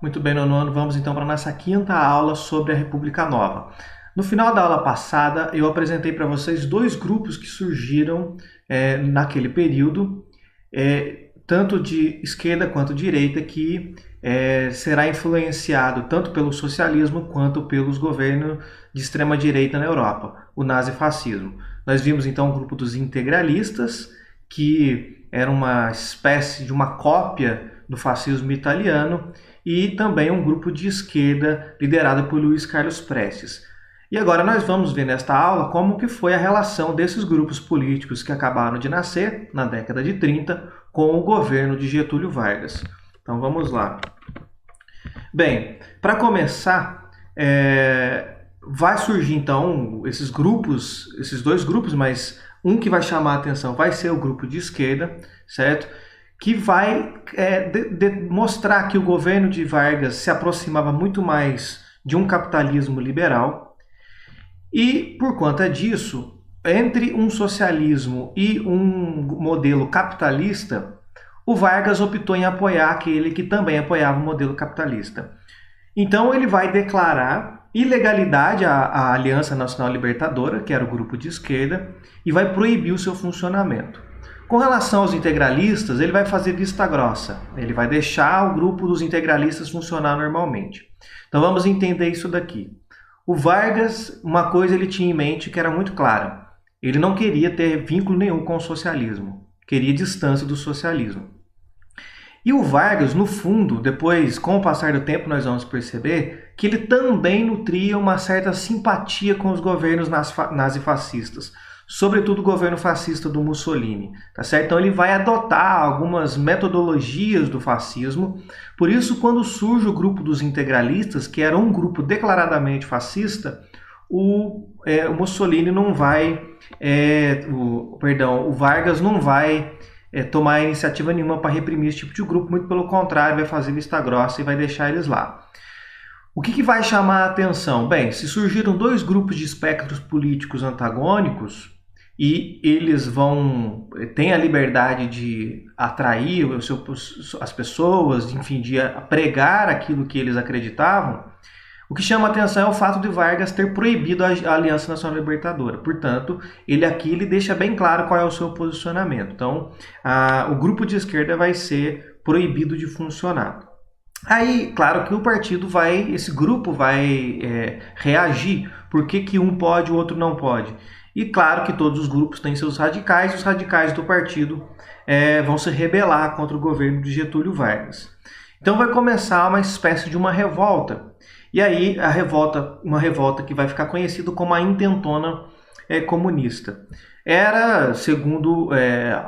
Muito bem, nono ano, vamos então para a nossa quinta aula sobre a República Nova. No final da aula passada, eu apresentei para vocês dois grupos que surgiram naquele período, tanto de esquerda quanto de direita, que será influenciado tanto pelo socialismo quanto pelos governos de extrema-direita na Europa, o nazifascismo. Nós vimos então o grupo dos integralistas, que era uma espécie de uma cópia do fascismo italiano, e também um grupo de esquerda liderado por Luiz Carlos Prestes. E agora nós vamos ver nesta aula como que foi a relação desses grupos políticos que acabaram de nascer na década de 30 com o governo de Getúlio Vargas. Então vamos lá. Bem, para começar, vai surgir então esses grupos, esses dois grupos, mas um que vai chamar a atenção vai ser o grupo de esquerda, certo? Que vai mostrar que o governo de Vargas se aproximava muito mais de um capitalismo liberal e, por conta disso, entre um socialismo e um modelo capitalista, o Vargas optou em apoiar aquele que também apoiava o modelo capitalista. Então ele vai declarar ilegalidade à Aliança Nacional Libertadora, que era o grupo de esquerda, e vai proibir o seu funcionamento. Com relação aos integralistas, ele vai fazer vista grossa. Ele vai deixar o grupo dos integralistas funcionar normalmente. Então vamos entender isso daqui. O Vargas, uma coisa ele tinha em mente que era muito clara. Ele não queria ter vínculo nenhum com o socialismo. Queria distância do socialismo. E o Vargas, no fundo, depois, com o passar do tempo, nós vamos perceber que ele também nutria uma certa simpatia com os governos nazifascistas. Sobretudo o governo fascista do Mussolini, tá certo? Então ele vai adotar algumas metodologias do fascismo. Por isso, quando surge o grupo dos integralistas, que era um grupo declaradamente fascista, o Mussolini não vai, o Vargas não vai tomar iniciativa nenhuma para reprimir esse tipo de grupo, muito pelo contrário, vai fazer vista grossa e vai deixar eles lá. O que vai chamar a atenção? Bem, se surgiram dois grupos de espectros políticos antagônicos e eles têm a liberdade de atrair as pessoas, enfim, de pregar aquilo que eles acreditavam, o que chama a atenção é o fato de Vargas ter proibido a Aliança Nacional Libertadora. Portanto, ele deixa bem claro qual é o seu posicionamento. Então, o grupo de esquerda vai ser proibido de funcionar. Aí, claro que esse grupo vai reagir. Por que um pode e o outro não pode? E claro que todos os grupos têm seus radicais, e os radicais do partido vão se rebelar contra o governo de Getúlio Vargas. Então vai começar uma espécie de uma revolta. E aí uma revolta que vai ficar conhecida como a Intentona Comunista. Era, segundo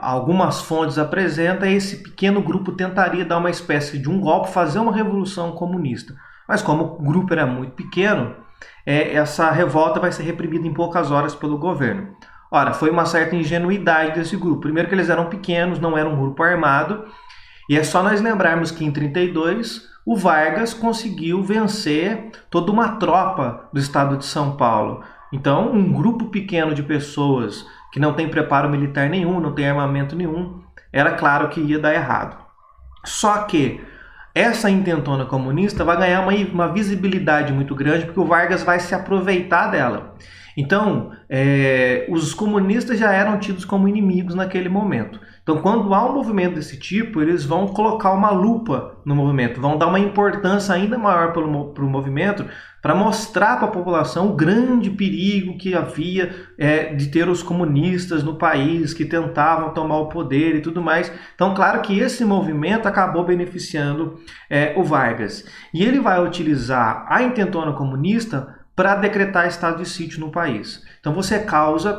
algumas fontes apresentam, esse pequeno grupo tentaria dar uma espécie de um golpe, fazer uma revolução comunista. Mas como o grupo era muito pequeno, essa revolta vai ser reprimida em poucas horas pelo governo. Ora, foi uma certa ingenuidade desse grupo. Primeiro que eles eram pequenos, não era um grupo armado, e é só nós lembrarmos que em 1932 o Vargas conseguiu vencer toda uma tropa do estado de São Paulo. Então, um grupo pequeno de pessoas que não tem preparo militar nenhum, não tem armamento nenhum, era claro que ia dar errado. Só que essa intentona comunista vai ganhar uma visibilidade muito grande porque o Vargas vai se aproveitar dela. Então, os comunistas já eram tidos como inimigos naquele momento. Então, quando há um movimento desse tipo, eles vão colocar uma lupa no movimento, vão dar uma importância ainda maior para o movimento, para mostrar para a população o grande perigo que havia de ter os comunistas no país, que tentavam tomar o poder e tudo mais. Então, claro que esse movimento acabou beneficiando o Vargas. E ele vai utilizar a intentona comunista para decretar estado de sítio no país. Então você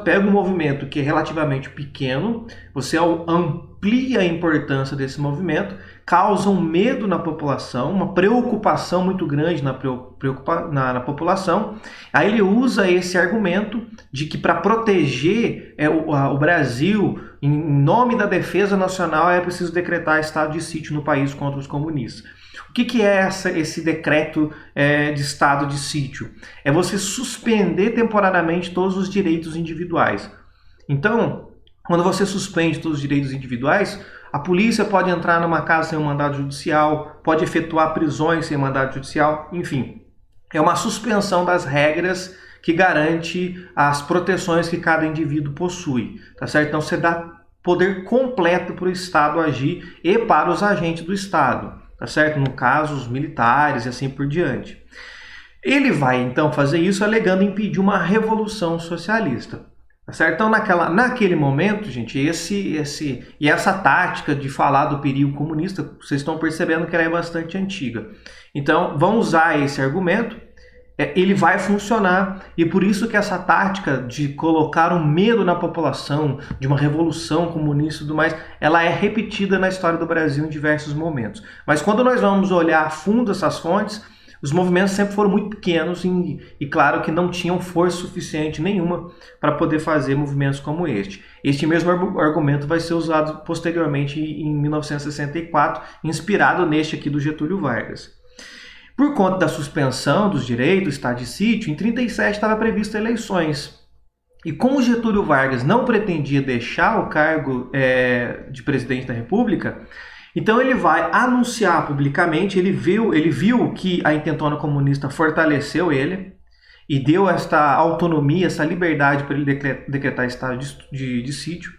pega um movimento que é relativamente pequeno, você amplia a importância desse movimento, causa um medo na população, uma preocupação muito grande na população. Aí ele usa esse argumento de que para proteger o Brasil, em nome da defesa nacional, é preciso decretar estado de sítio no país contra os comunistas. O que é esse decreto de estado de sítio? É você suspender temporariamente todos os direitos individuais. Então, Quando você suspende todos os direitos individuais, a polícia pode entrar numa casa sem um mandado judicial, pode efetuar prisões sem mandado judicial, enfim. É uma suspensão das regras que garante as proteções que cada indivíduo possui, tá certo? Então você dá poder completo para o Estado agir e para os agentes do Estado, tá certo? No caso, os militares e assim por diante. Ele vai então fazer isso alegando impedir uma revolução socialista. Tá certo? Então, naquele momento, gente, essa tática de falar do perigo comunista, vocês estão percebendo que ela é bastante antiga. Então, vão usar esse argumento, ele vai funcionar, e por isso que essa tática de colocar um medo na população, de uma revolução comunista e tudo mais, ela é repetida na história do Brasil em diversos momentos. Mas quando nós vamos olhar a fundo essas fontes, os movimentos sempre foram muito pequenos e claro que não tinham força suficiente nenhuma para poder fazer movimentos como este. Este mesmo argumento vai ser usado posteriormente em 1964, inspirado neste aqui do Getúlio Vargas. Por conta da suspensão dos direitos, estado de sítio, em 1937 estava prevista eleições. E como Getúlio Vargas não pretendia deixar o cargo de presidente da República, então ele vai anunciar publicamente, ele viu que a intentona comunista fortaleceu ele e deu esta autonomia, essa liberdade para ele decretar estado de sítio.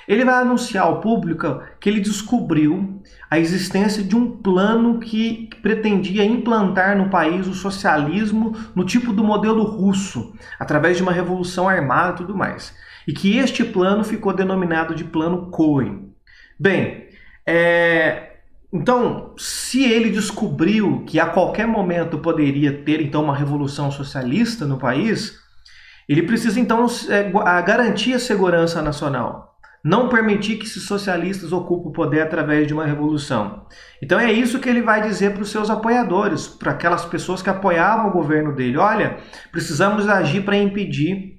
Ele vai anunciar ao público que ele descobriu a existência de um plano que pretendia implantar no país o socialismo no tipo do modelo russo, através de uma revolução armada e tudo mais. E que este plano ficou denominado de Plano Cohen. Bem, então, se ele descobriu que a qualquer momento poderia ter então uma revolução socialista no país, ele precisa então garantir a segurança nacional, não permitir que esses socialistas ocupem o poder através de uma revolução. Então é isso que ele vai dizer para os seus apoiadores, para aquelas pessoas que apoiavam o governo dele: olha, precisamos agir para impedir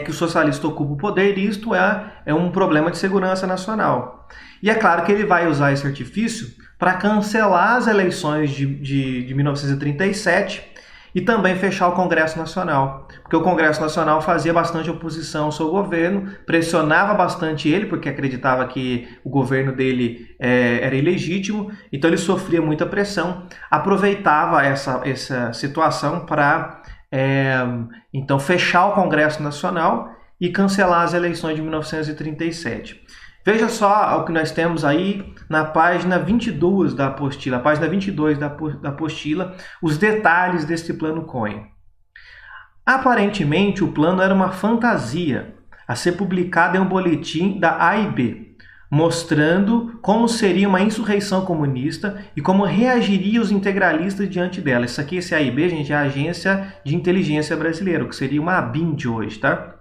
que o socialista ocupe o poder, e isto é um problema de segurança nacional. E é claro que ele vai usar esse artifício para cancelar as eleições de 1937 e também fechar o Congresso Nacional. Porque o Congresso Nacional fazia bastante oposição ao seu governo, pressionava bastante ele, porque acreditava que o governo dele era ilegítimo, então ele sofria muita pressão, aproveitava essa situação para então fechar o Congresso Nacional e cancelar as eleições de 1937. Veja só o que nós temos aí na página 22 da apostila, os detalhes deste plano Cohen. Aparentemente, o plano era uma fantasia a ser publicado em um boletim da AIB, mostrando como seria uma insurreição comunista e como reagiriam os integralistas diante dela. Esse AIB, gente, é a Agência de Inteligência Brasileira, que seria uma ABIN de hoje, tá?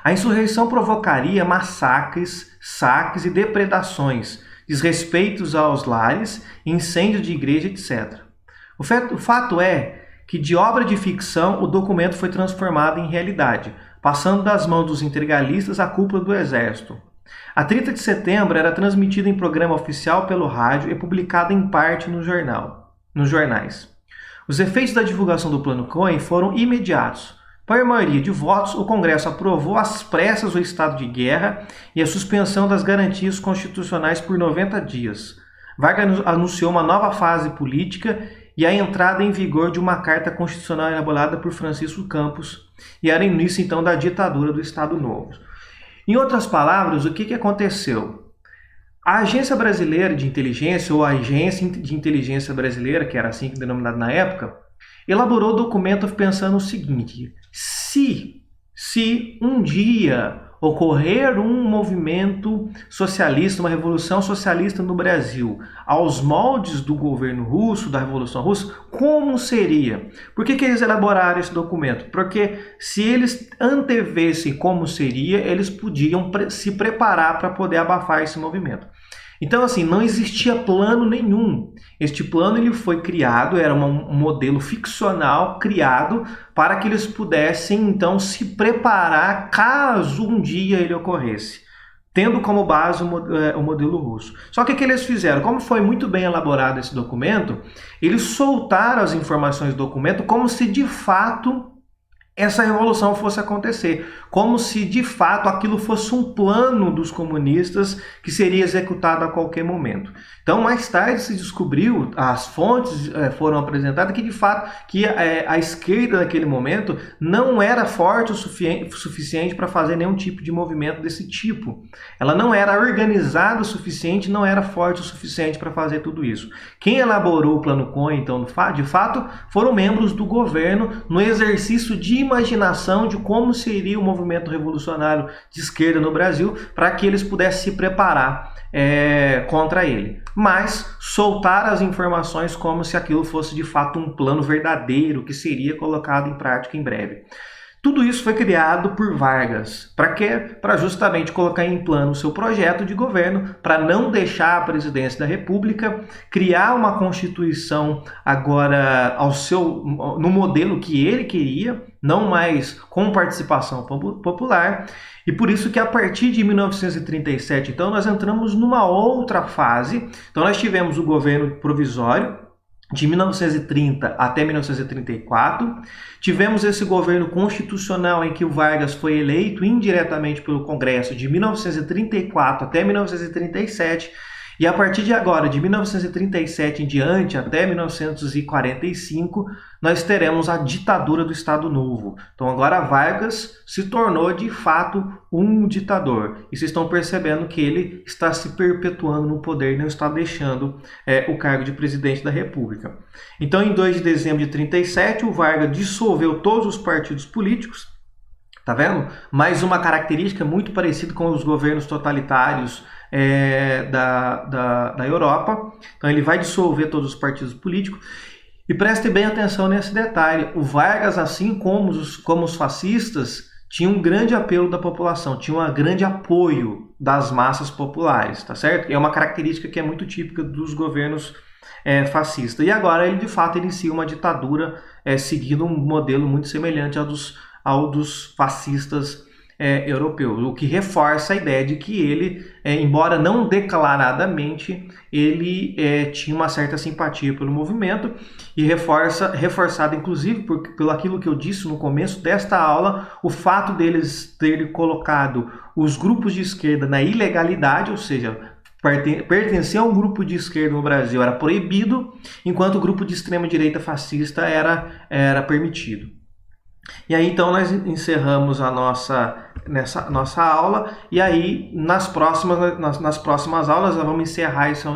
A insurreição provocaria massacres, saques e depredações, desrespeitos aos lares, incêndios de igreja, etc. O fato é que, de obra de ficção, o documento foi transformado em realidade, passando das mãos dos integralistas à cúpula do exército. A 30 de setembro era transmitido em programa oficial pelo rádio e publicado em parte nos jornais. Os efeitos da divulgação do Plano Cohen foram imediatos. Por maioria de votos, o Congresso aprovou às pressas o estado de guerra e a suspensão das garantias constitucionais por 90 dias. Vargas anunciou uma nova fase política e a entrada em vigor de uma carta constitucional elaborada por Francisco Campos, e era início então da ditadura do Estado Novo. Em outras palavras, o que aconteceu? A Agência Brasileira de Inteligência, ou a Agência de Inteligência Brasileira, que era assim denominada na época, elaborou o documento pensando o seguinte: se um dia ocorrer um movimento socialista, uma revolução socialista no Brasil, aos moldes do governo russo, da Revolução Russa, como seria? Por que eles elaboraram esse documento? Porque se eles antevessem como seria, eles podiam se preparar para poder abafar esse movimento. Então, assim, não existia plano nenhum. Este plano ele foi criado, era um modelo ficcional criado para que eles pudessem, então, se preparar caso um dia ele ocorresse, tendo como base o modelo russo. Só que o que eles fizeram? Como foi muito bem elaborado esse documento, eles soltaram as informações do documento como se de fato essa revolução fosse acontecer, como se de fato aquilo fosse um plano dos comunistas que seria executado a qualquer momento. Então, mais tarde se descobriu, as fontes foram apresentadas que de fato a esquerda naquele momento não era forte o suficiente para fazer nenhum tipo de movimento desse tipo. Ela não era organizada o suficiente, não era forte o suficiente para fazer tudo isso. Quem elaborou o Plano Cunha, então, de fato, foram membros do governo no exercício de imaginação de como seria o movimento revolucionário de esquerda no Brasil para que eles pudessem se preparar contra ele. Mas soltar as informações como se aquilo fosse de fato um plano verdadeiro que seria colocado em prática em breve. Tudo isso foi criado por Vargas. Para quê? Para justamente colocar em plano o seu projeto de governo, para não deixar a presidência da República, criar uma Constituição agora no modelo que ele queria, não mais com participação popular. E por isso que a partir de 1937, então, nós entramos numa outra fase. Então nós tivemos o governo provisório, de 1930 até 1934, tivemos esse governo constitucional em que o Vargas foi eleito indiretamente pelo Congresso de 1934 até 1937, e a partir de agora, de 1937 em diante até 1945, nós teremos a ditadura do Estado Novo. Então agora Vargas se tornou de fato um ditador. E vocês estão percebendo que ele está se perpetuando no poder e não está deixando o cargo de presidente da República. Então em 2 de dezembro de 37, o Vargas dissolveu todos os partidos políticos. Tá vendo? Mais uma característica muito parecida com os governos totalitários da Europa. Então ele vai dissolver todos os partidos políticos. E preste bem atenção nesse detalhe. O Vargas, assim como os fascistas, tinha um grande apelo da população, tinha um grande apoio das massas populares, tá certo? É uma característica que é muito típica dos governos fascistas. E agora ele de fato inicia uma ditadura seguindo um modelo muito semelhante ao dos fascistas europeus, o que reforça a ideia de que ele, embora não declaradamente, ele tinha uma certa simpatia pelo movimento, e reforçado inclusive pelo aquilo que eu disse no começo desta aula, o fato deles terem colocado os grupos de esquerda na ilegalidade, ou seja, pertencer a um grupo de esquerda no Brasil era proibido, enquanto o grupo de extrema-direita fascista era permitido. E aí então nós encerramos nessa nossa aula, e aí nas próximas aulas nós vamos encerrar essa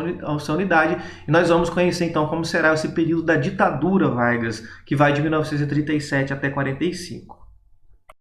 unidade e nós vamos conhecer então como será esse período da ditadura Vargas, que vai de 1937 até 45.